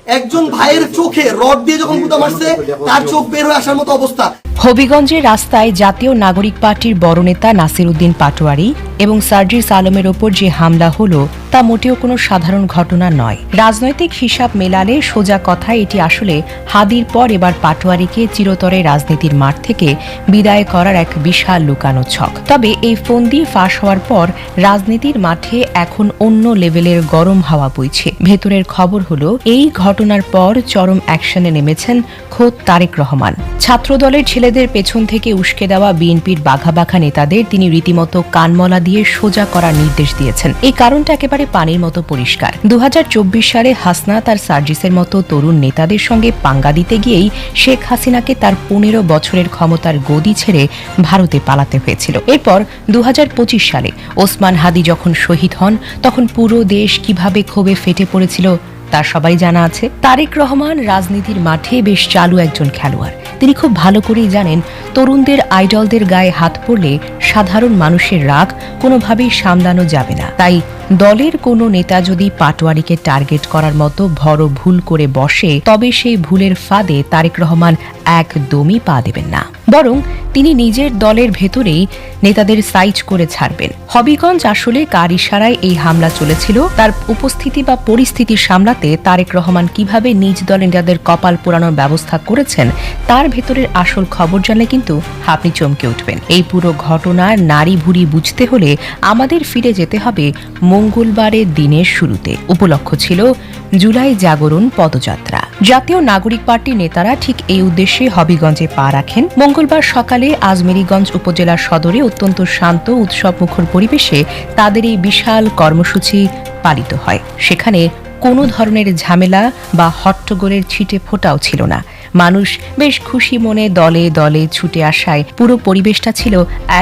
একজন ভাইয়ের চোখে রড দিয়ে যখন গুঁতা মারছে তার চোখ বের হয়ে আসার মতো অবস্থা। হবিগঞ্জের রাস্তায় জাতীয় নাগরিক পার্টির বড় নেতা নাসির উদ্দিন পাটোয়ারি এবং সার্জিস আলমের ওপর যে হামলা হলো তা মোটেও কোনো সাধারণ ঘটনা নয়। রাজনৈতিক হিসাব মেলালে সোজা কথায় এটি আসলে হাদির পর এবার পাটোয়ারিকে চিরতরে রাজনীতির মাঠ থেকে বিদায় করার এক বিশাল লুকানো ছক। তবে এই ফন্দি ফাঁস হওয়ার পর রাজনীতির মাঠে এখন অন্য লেভেলের গরম হাওয়া বইছে। ভেতরের খবর হলো এই ঘটনার পর চরম অ্যাকশনে নেমেছেন খোদ তারেক রহমান। ছাত্রদলের ছেলেদের পেছন থেকে উস্কে দেওয়া বিএনপির বাঘা বাঘা নেতাদের তিনি রীতিমতো কানমলা দিয়ে সোজা করার নির্দেশ দিয়েছেন। এই কারণটা একেবারে পানির মতো পরিষ্কার। 2024 সালে হাসনাত আর সার্জিসের মতো তরুণ নেতাদের সঙ্গে পাঙ্গা দিতে গিয়েই শেখ হাসিনাকে তার 15 বছরের ক্ষমতার গদি ছেড়ে ভারতে পালাতে হয়েছিল। এরপর 2025 সালে ওসমান হাদি যখন শহীদ হন তখন পুরো দেশ কিভাবে ক্ষোভে ফেটে পড়েছিল তা সবাই জানা আছে। তারেক রহমান রাজনীতির মাঠে বেশ চালু একজন খেলোয়াড়। তিনি খুব ভালো করেই জানেন তরুণদের আইডলদের গায়ে হাত পড়লে সাধারণ মানুষের রাগ কোনোভাবেই সামলানো যাবে না। তাই দলের কোনো নেতা যদি পাটোয়ারিকে টার্গেট করার মতো বড় ভুল করে বসে তবে সেই ভুলের ফাঁদে তারেক রহমান একদমই পা দেবেন না, বরং তিনি নিজের দলের ভেতরেই নেতাদের সাইজ করে ছাড়বেন। হবিগঞ্জ আসলে কার ইশারায় এই হামলা চলেছিল তার উপস্থিতি বা পরিস্থিতি সামলাতে তারেক রহমান কিভাবে নিজ দলের নেতাদের কপাল পোড়ানোর ব্যবস্থা করেছেন তার ভেতরের আসল খবর জানলে কিন্তু আপনি চমকে উঠবেন। এই পুরো ঘটনার নাড়ি ভুড়ি বুঝতে হলে আমাদের ফিরে যেতে হবে মঙ্গলবারের দিনের শুরুতে। উপলক্ষ ছিল জুলাই জাগরণ পদযাত্রা। জাতীয় নাগরিক পার্টির নেতারা ঠিক এই উদ্দেশ্যে হবিগঞ্জে পা রাখেন। মঙ্গলবার সকালে আজমেরীগঞ্জ উপজেলা সদরে অত্যন্ত শান্ত উৎসবমুখর পরিবেশে তাদের এই বিশাল কর্মসূচি পালিত হয়। সেখানে কোনো ধরনের ঝামেলা বা হট্টগোলের ছিটে ফোঁটাও ছিল না। মানুষ বেশ খুশি মনে দলে দলে ছুটে আসায় পুরো পরিবেশটা ছিল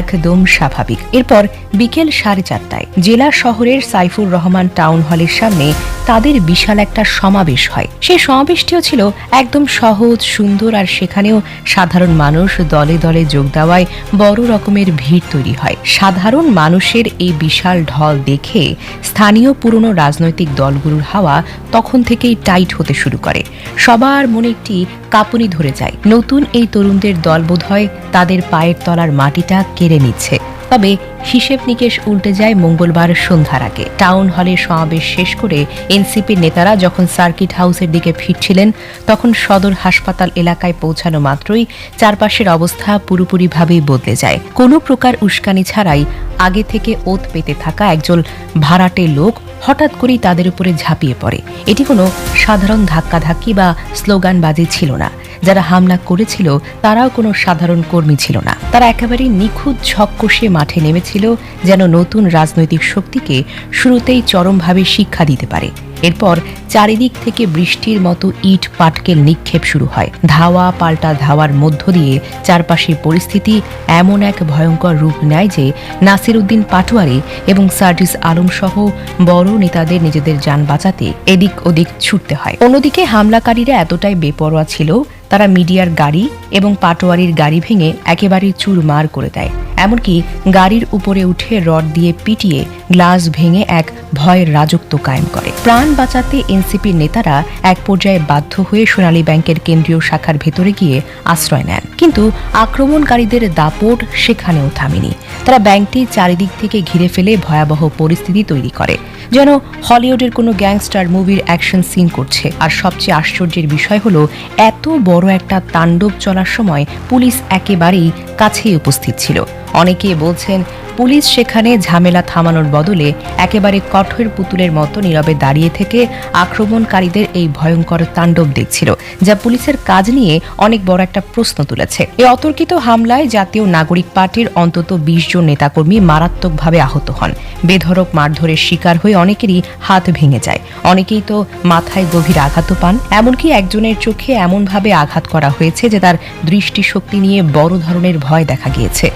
একদম স্বাভাবিক। এরপর বিকেল 4:30টায় জেলা শহরের সাইফুর রহমান টাউন হলের সামনে তাদের বিশাল একটা সমাবেশ হয়। সেই সমাবেশটিও ছিল একদম সহজ সুন্দর, আর সেখানেও সাধারণ মানুষ দলে দলে যোগ দেওয়ায় বড় রকমের ভিড় তৈরি হয়। সাধারণ মানুষের এই বিশাল ঢল দেখে স্থানীয় পুরনো রাজনৈতিক দলগুলোর হাওয়া তখন থেকেই টাইট হতে শুরু করে। সবার মনে একটি কাঁপুনি ধরে যায়। নতুন এই তরুণদের দল বোধহয় তাদের পায়ের তলার মাটিটা কেড়ে নিচ্ছে। তবে হিসেব নিকেশ উল্টে যায় মঙ্গলবার সন্ধ্যার আগে। টাউন হলে সমাবেশ শেষ করে এনসিপির নেতারা যখন সার্কিট হাউসের দিকে ফিরছিলেন তখন সদর হাসপাতাল এলাকায় পৌঁছানো মাত্রই চারপাশের অবস্থা পুরোপুরিভাবেই বদলে যায়। কোনো প্রকার উস্কানি ছাড়াই আগে থেকে ওত পেতে থাকা একজন ভাড়াটে লোক হঠাৎ করেই তাদের উপরে ঝাঁপিয়ে পড়ে। এটি কোনো সাধারণ ধাক্কাধাক্কি বা স্লোগানবাজি ছিল না। যারা হামলা করেছিল তারাও কোনো সাধারণ কর্মী ছিল না। তারা একেবারে নিখুঁত ঝক কষে মাঠে নেমেছিল যেন নতুন রাজনৈতিক শক্তিকে শুরুতেই চরমভাবে শিক্ষা দিতে পারে। এরপর চারিদিক থেকে বৃষ্টির মতো ইট পাটকেল নিক্ষেপ শুরু হয়। ধাওয়া পাল্টা ধাওয়ার মধ্য দিয়ে চারপাশের পরিস্থিতি এমন এক ভয়ঙ্কর রূপ নেয় যে নাসির উদ্দিন পাটোয়ারি এবং সার্জিস আলম সহ বড় নেতাদের নিজেদের যান বাঁচাতে এদিক ওদিক ছুটতে হয়। অন্যদিকে হামলাকারীরা এতটাই বেপরোয়া ছিল তারা মিডিয়ার গাড়ি এবং পাটোয়ারির গাড়ি ভেঙে একেবারে চুরমার করে দেয়। এমনকি গাড়ির উপরে উঠে রড দিয়ে পিটিয়ে গ্লাস ভেঙে এক ভয়ের রাজত্ব কায়েম করে। প্রাণ বাঁচাতে এনসিপির নেতারা এক পর্যায়ে বাধ্য হয়ে সোনালী ব্যাংকের কেন্দ্রীয় শাখার ভেতরে গিয়ে আশ্রয় নেন। কিন্তু আক্রমণকারীদের দাপট সেখানেও থামেনি। তারা ব্যাংকটির চারিদিক থেকে ঘিরে ফেলে ভয়াবহ পরিস্থিতি তৈরি করে, যেন হলিউডের কোনো গ্যাংস্টার মুভির অ্যাকশন সিন করছে। আর সবচেয়ে আশ্চর্যের বিষয় হলো এত বড় একটা তাণ্ডব চলার সময় পুলিশ একেবারেই কাছেই উপস্থিত ছিল। অনেকে বলছেন পুলিশ সেখানে ঝামেলা থামানোর বদলে একেবারে কঠোর পুতুলের মতো নীরবে দাঁড়িয়ে থেকে আক্রমণকারীদের এই ভয়ঙ্কর তাণ্ডব দেখছিল, যা পুলিশের কাজ নিয়ে অনেক বড় একটা প্রশ্ন তুলেছে। এই অতর্কিত হামলায় জাতীয় নাগরিক পার্টির অন্তত 20 জন নেতাকর্মী মারাত্মকভাবে আহত হন। বেধড়ক মারধরের শিকার হয়ে অনেকেরই হাত ভেঙে যায়। অনেকেই তো মাথায় গভীর আঘাতও পান। এমনকি একজনের চোখে এমনভাবে আঘাত করা হয়েছে যে তার দৃষ্টিশক্তি নিয়ে বড় ধরনের ভয় দেখা গিয়েছে।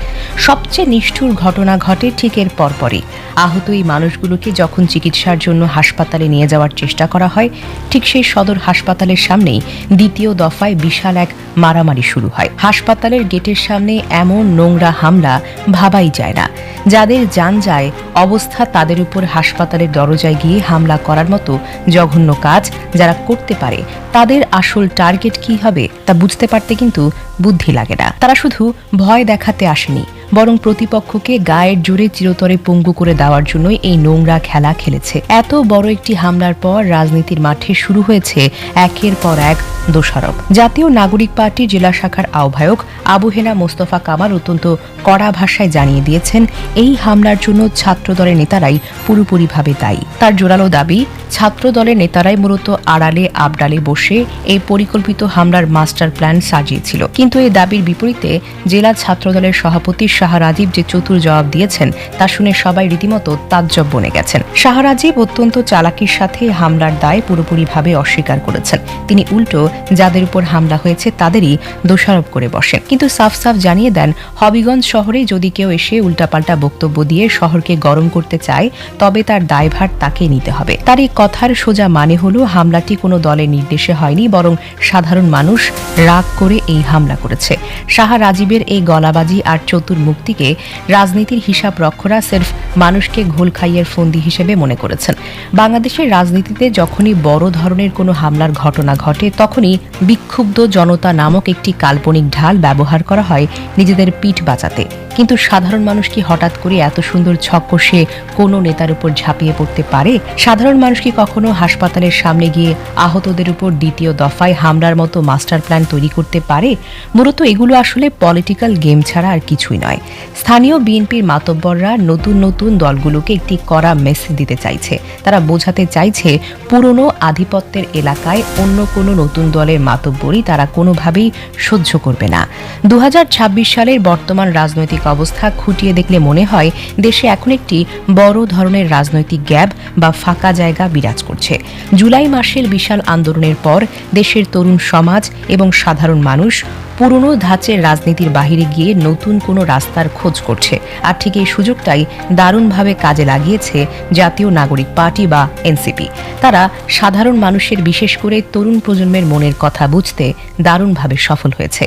সবচেয়ে নিষ্ঠুর ঘটনা ঘটনা ঘটে ঠিক এর পরপরই। আহত এই মানুষগুলোকে যখন চিকিৎসার জন্য হাসপাতালে নিয়ে যাওয়ার চেষ্টা করা হয়, ঠিক সেই সদর হাসপাতালের সামনেই দ্বিতীয় দফায় বিশাল এক মারামারি শুরু হয়। হাসপাতালের গেটের সামনে এমন নোংরা হামলা ভাবাই যায় না। যাদের জান যায় অবস্থা, তাদের উপর হাসপাতালের দরজায় গিয়ে হামলা করার মতো জঘন্য কাজ যারা করতে পারে, তাদের আসল টার্গেট কি হবে তা বুঝতে পারতে কিন্তু বুদ্ধি লাগে না। তারা শুধু ভয় দেখাতে আসেনি, বরং প্রতিপক্ষকে গায়ের জোরে চিরতরে পঙ্গু করে দেওয়ার জন্যই এই নোংরা খেলা খেলেছে। এত বড় একটি হামলার পর রাজনীতির মাঠে শুরু হয়েছে একের পর এক দোষারোপ। জাতীয় নাগরিক পার্টির জেলা শাখার আহ্বায়ক আবু হেনা মোস্তফা কামাল অত্যন্ত কড়া ভাষায় জানিয়ে দিয়েছেন, এই হামলার জন্য ছাত্র দলের নেতারাই পুরোপুরিভাবে দায়ী। তার জোরালো দাবি, ছাত্র দলের নেতারাই মূলত আড়ালে আবডালে বসে এই পরিকল্পিত হামলার মাস্টার প্ল্যান সাজিয়েছিল। কিন্তু এই দাবির বিপরীতে জেলা ছাত্র দলের সভাপতি শাহ রাজীব যে চতুর জবাব দিয়েছেন তা শুনে সবাই রীতিমতো তাজ্জব বনে গেছেন। শাহ রাজীব অত্যন্ত চালাকির সাথে হামলার দায় পুরোপুরিভাবে অস্বীকার করেছেন। তিনি উল্টো যাদের উপর হামলা হয়েছে তাদেরই দোষারোপ করে বসেন, কিন্তু সাফ সাফ জানিয়ে দেন, হবিগঞ্জ শহরে যদি কেউ এসে উল্টাপাল্টা বক্তব্য দিয়ে শহরকে গরম করতে চায় তবে তার দায়ভার তাকে নিতে হবে। তার এই কথার সোজা মানে হলো হামলাটি কোনো দলের নির্দেশে হয়নি, বরং সাধারণ মানুষ রাগ করে এই হামলা করেছে। শাহ রাজীবের এই গলাবাজি আর চতুর মুক্তিকে রাজনীতির হিসাব রক্ষকরা সির্ফ মানুষকে ঘোল খাইয়ের ফন্দি হিসেবে মনে করেছেন। বাংলাদেশের রাজনীতিতে যখনই বড় ধরনের কোনো হামলার ঘটনা ঘটে তখনই বিক্ষুব্ধ জনতা নামক একটি কাল্পনিক ঢাল ব্যবহার করা হয় নিজেদের পিঠ বাঁচাতে। কিন্তু সাধারণ মানুষ কি হঠাৎ করে এত সুন্দর ছক কষে কোনো নেতার উপর ঝাঁপিয়ে পড়তে পারে? সাধারণ মানুষ কি কখনো হাসপাতালের সামনে গিয়ে আহতদের উপর দ্বিতীয় দফায় হামলার মতো মাস্টার প্ল্যান তৈরি করতে পারে? মূলত এগুলো আসলে পলিটিক্যাল গেম ছাড়া আর কিছুই নয়। স্থানীয় বিএনপির মাতব্বররা নতুন নতুন দলগুলোকে একটি কড়া মেসেজ দিতে চাইছে। তারা বোঝাতে চাইছে পুরনো আধিপত্যের এলাকায় অন্য কোনো নতুন দলের মাতব্বরই তারা কোনোভাবেই সহ্য করবে না। 2026 সালের বর্তমান রাজনৈতিক অবস্থা খুঁটিয়ে দেখলে মনে হয় দেশে এখন একটি বড় ধরনের রাজনৈতিক গ্যাপ বা ফাঁকা জায়গা বিরাজ করছে। জুলাই মাসের বিশাল আন্দোলনের পর দেশের তরুণ সমাজ এবং সাধারণ মানুষ পুরনো ধাঁচের রাজনীতির বাহিরে গিয়ে নতুন কোনো রাস্তার খোঁজ করছে। আর ঠিক এই সুযোগটাই দারুণভাবে কাজে লাগিয়েছে জাতীয় নাগরিক পার্টি বা এনসিপি। তারা সাধারণ মানুষের, বিশেষ করে তরুণ প্রজন্মের মনের কথা বুঝতে দারুণভাবে সফল হয়েছে।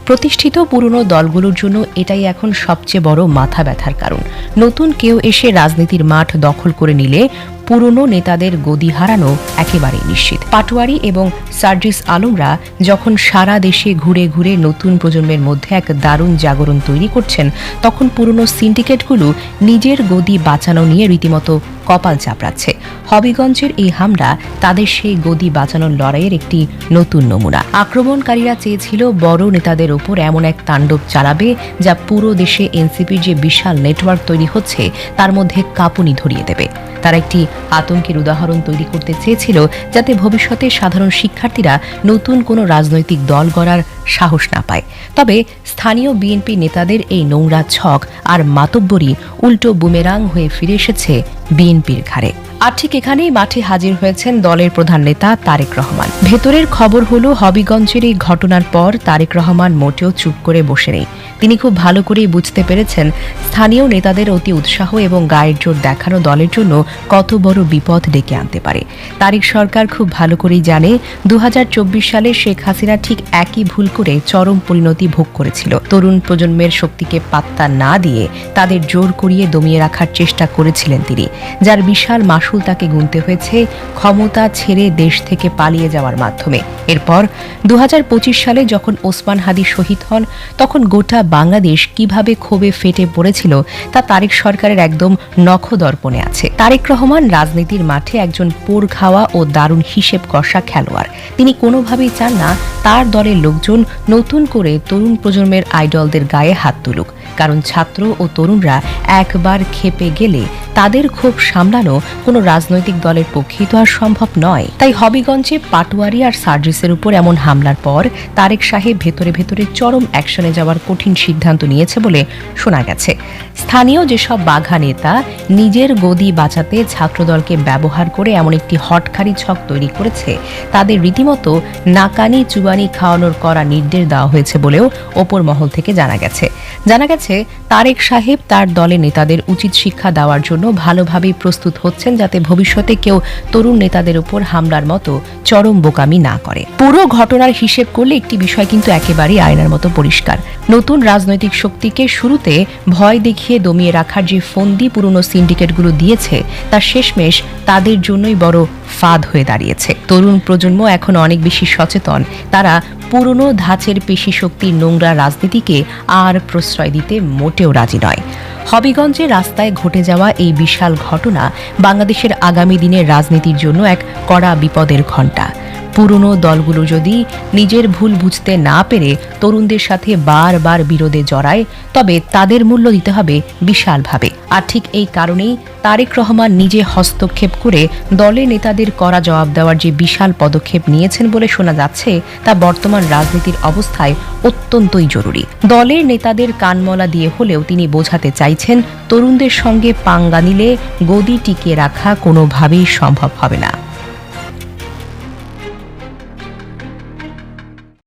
প্রতিষ্ঠিত পুরনো দলগুলোর জন্য এটাই এখন সবচেয়ে বড় মাথা ব্যথার কারণ। নতুন কেউ এসে রাজনীতির মাঠ দখল করে নিলে পুরনো নেতাদের গদি হারানো একেবারেই নিশ্চিত। পাটোয়ারি এবং সার্জিস আলমরা যখন সারা দেশে ঘুরে ঘুরে নতুন প্রজন্মের মধ্যে এক দারুণ জাগরণ তৈরি করছেন, তখন পুরনো সিন্ডিকেটগুলো নিজের গদি বাঁচানো নিয়ে রীতিমতো কপাল চাপড়াচ্ছে। হবিগঞ্জের এই হামলা তাদের সেই গদি বাঁচানোর লড়াইয়ের একটি নতুন নমুনা। আক্রমণকারীরা চেয়েছিল বড় নেতাদের ওপর এমন এক তাণ্ডব চালাবে যা পুরো দেশে এনসিপির যে বিশাল নেটওয়ার্ক তৈরি হচ্ছে তার মধ্যে কাঁপুনি ধরিয়ে দেবে। তারা একটি আতঙ্কের উদাহরণ তৈরি করতে চেয়েছিল যাতে ভবিষ্যতে সাধারণ শিক্ষার্থীরা নতুন কোনো রাজনৈতিক দল গড়ার সাহস না পায়। তবে স্থানীয় বিএনপি নেতাদের এই নোংরা ছক আর মাতব্বরি উল্টো বুমেরাং হয়ে ফিরে এসেছে বিএনপির ঘাড়ে। আর ঠিক এখানেই মাঠে হাজির হয়েছেন দলের প্রধান নেতা তারেক রহমান। ভেতরের খবর হলো, হবিগঞ্জের এই ঘটনার পর তারেক রহমান মোটেও চুপ করে বসে নেই। তিনি খুব ভালো করেই বুঝতে পেরেছেন স্থানীয় নেতাদের অতি উৎসাহ এবং গায়ের জোর দেখানো দলের জন্য কত বড় বিপদ ডেকে আনতে পারে। তারেক সরকার খুব ভালো করেই জানে 2024 সালে শেখ হাসিনা ঠিক একই ভুল করে চরম পরিণতি ভোগ করেছিল। তরুণ প্রজন্মের শক্তিকে পাত্তা না দিয়ে তাদের জোর করিয়ে দমিয়ে রাখার চেষ্টা করেছিলেন তিনি, যার বিশাল মাসুল তাকে গুনতে হয়েছে ক্ষমতা ছেড়ে দেশ থেকে পালিয়ে যাওয়ার মাধ্যমে। এরপর 2025 সালে যখন ওসমান হাদি শহীদ হন, তখন গোটা বাংলাদেশ কিভাবে ক্ষোভে ফেটে পড়েছিল তা তারেক সরকারের একদম নখদর্পণে আছে। তারেক রহমান রাজনীতির মাঠে একজন পোড় খাওয়া ও দারুণ হিসেব কষা খেলোয়াড়। তিনি কোনোভাবেই চান না তার দলের লোকজন নতুন করে তরুণ প্রজন্মের আইডলদের গায়ে হাত তুলুক, কারণ ছাত্র ও তরুণরা একবার খেপে গেলে তাদের ক্ষোভ সামলানো কোনো রাজনৈতিক দলের পক্ষেই তো আর সম্ভব নয়। তাই হবিগঞ্জে পাটোয়ারি আর সার্জিসের উপর এমন হামলার পর তারেক সাহেব ভেতরে ভেতরে চরম অ্যাকশনে যাওয়ার কঠিন সিদ্ধান্ত নিয়েছে বলে শোনা গেছে। স্থানীয় যেসব বাঘা নেতা নিজের গদি বাঁচাতে ছাত্রদলকে ব্যবহার করে এমন একটি হটকারী ছক তৈরি করেছে, তাদের রীতিমতো নাকানি চুবানি খাওয়ানোর করা নির্দেশ দেওয়া হয়েছে বলেও ওপর মহল থেকে জানা গেছে। গেছে তারেক সাহেব তার দলের নেতাদের উচিত শিক্ষা দেওয়ার জন্য ভালোভাবে প্রস্তুত হচ্ছেন, যাতে ভবিষ্যতে কেউ তরুণ নেতাদের উপর হামলার মতো চরম বোকামি না করে। পুরো ঘটনার হিসেব করলে একটি বিষয় কিন্তু একেবারেই আয়নার মতো পরিষ্কার। নতুন রাজনৈতিক শক্তিকে শুরুতে ভয় দেখিয়ে দমিয়ে রাখার যে ফন্দি পুরনো সিন্ডিকেটগুলো দিয়েছে, তা শেষমেশ তাদের জন্যই বড় ফাঁদ হয়ে দাঁড়িয়েছে। তরুণ প্রজন্ম এখন অনেক বেশি সচেতন। তারা পুরনো ধাঁচের পেশি শক্তির নোংরা রাজনীতিকে আর প্রশ্রয় দিতে মোটেও রাজি নয়। হবিগঞ্জে রাস্তায় ঘটে যাওয়া এই বিশাল ঘটনা বাংলাদেশের আগামী দিনের রাজনীতির জন্য এক কড়া বিপদের ঘণ্টা। পুরনো দলগুলো যদি নিজের ভুল বুঝতে না পেরে তরুণদের সাথে বারবার বিরোধে জড়ায়, তবে তাদের মূল্য দিতে হবে বিশালভাবে। আর ঠিক এই কারণেই তারেক রহমান নিজে হস্তক্ষেপ করে দলের নেতাদের কড়া জবাব দেওয়ার যে বিশাল পদক্ষেপ নিয়েছেন বলে শোনা যাচ্ছে, তা বর্তমান রাজনীতির অবস্থায় অত্যন্তই জরুরি। দলের নেতাদের কানমলা দিয়ে হলেও তিনি বোঝাতে চাইছেন, তরুণদের সঙ্গে পাঙ্গা নিলে গদি টিকিয়ে রাখা কোনোভাবেই সম্ভব হবে না।